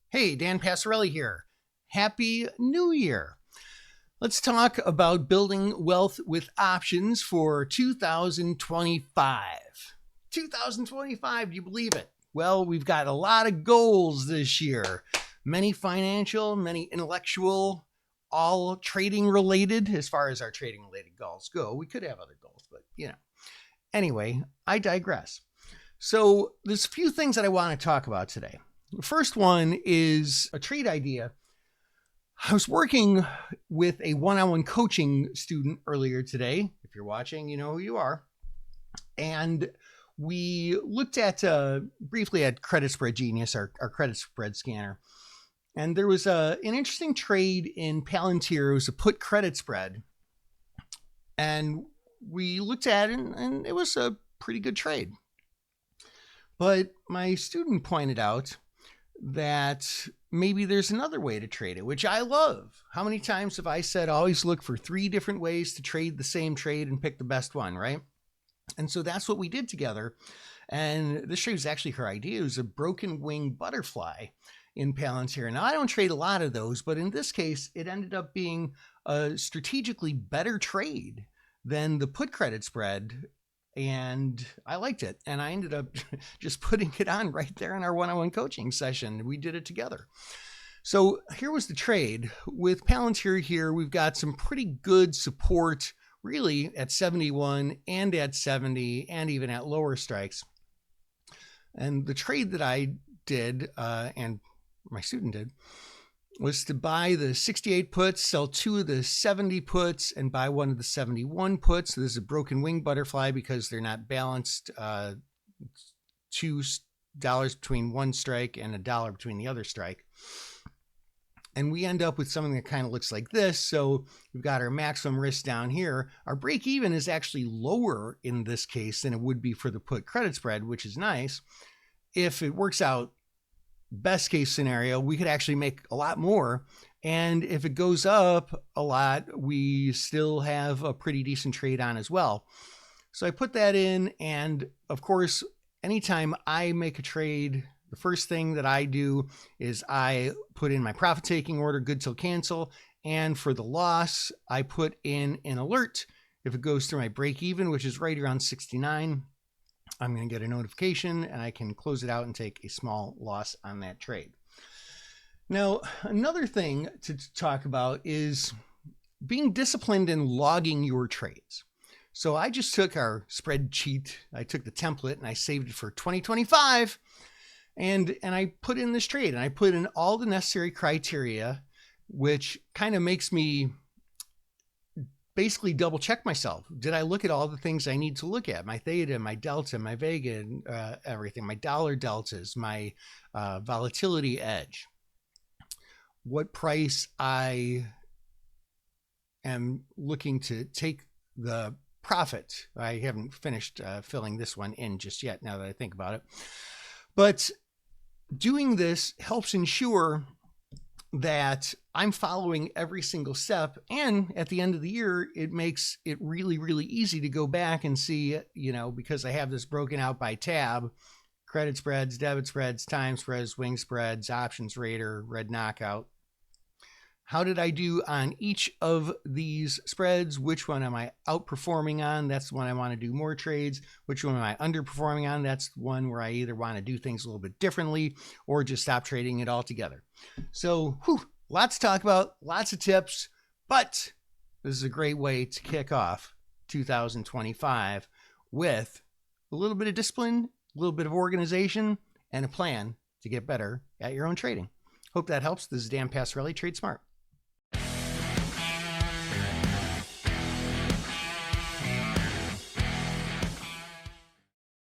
Hey, Dan Passarelli here. Happy New Year. Let's talk about building wealth with options for 2025. 2025, do you believe it? Well, we've got a lot of goals this year. Many financial, many intellectual, all trading related as far as our trading related goals go. We could have other goals, but Anyway, I digress. So there's a few things that I want to talk about today. The first one is a trade idea. I was working with a one-on-one coaching student earlier today. If you're watching, you know who you are. And we looked at briefly at Credit Spread Genius, our credit spread scanner. And there was an interesting trade in Palantir. It was a put credit spread. And we looked at it, and it was a pretty good trade. But my student pointed out that maybe there's another way to trade it, which I love. How many times have I said always look for 3 different ways to trade the same trade and pick the best one, right? And so that's what we did together. And this trade was actually her idea. It was a broken wing butterfly in Palantir. Now, I don't trade a lot of those, but in this case, it ended up being a strategically better trade than the put credit spread. And I liked it. And I ended up just putting it on right there in our one-on-one coaching session. We did it together. So here was the trade. With Palantir here, we've got some pretty good support, really at 71 and at 70 and even at lower strikes. And the trade that I did, and my student did, was to buy the 68 puts, sell 2 of the 70 puts, and buy 1 of the 71 puts. So this is a broken wing butterfly because they're not balanced. $2 between one strike and $1 between the other strike. And we end up with something that kind of looks like this. So we've got our maximum risk down here. Our break even is actually lower in this case than it would be for the put credit spread, which is nice. If it works out, best case scenario, we could actually make a lot more. And if it goes up a lot, we still have a pretty decent trade on as well. So I put that in. And of course, anytime I make a trade, the first thing that I do is I put in my profit taking order, good till cancel. And for the loss, I put in an alert. If it goes through my break even, which is right around 69, I'm going to get a notification and I can close it out and take a small loss on that trade. Now, another thing to talk about is being disciplined in logging your trades. So I just took our spreadsheet, I took the template and I saved it for 2025 and I put in this trade and I put in all the necessary criteria, which kind of makes me basically double check myself. Did I look at all the things I need to look at? My theta, my delta, my vega, everything, my dollar deltas, my volatility edge, what price I am looking to take the profit. I haven't finished filling this one in just yet now that I think about it. But doing this helps ensure that I'm following every single step. And at the end of the year, it makes it really, really easy to go back and see, because I have this broken out by tab, credit spreads, debit spreads, time spreads, wing spreads, options rater, red knockout. How did I do on each of these spreads? Which one am I outperforming on? That's the one I want to do more trades. Which one am I underperforming on? That's the one where I either want to do things a little bit differently or just stop trading it altogether. So, lots to talk about, lots of tips, but this is a great way to kick off 2025 with a little bit of discipline, a little bit of organization, and a plan to get better at your own trading. Hope that helps. This is Dan Passarelli, Trade Smart.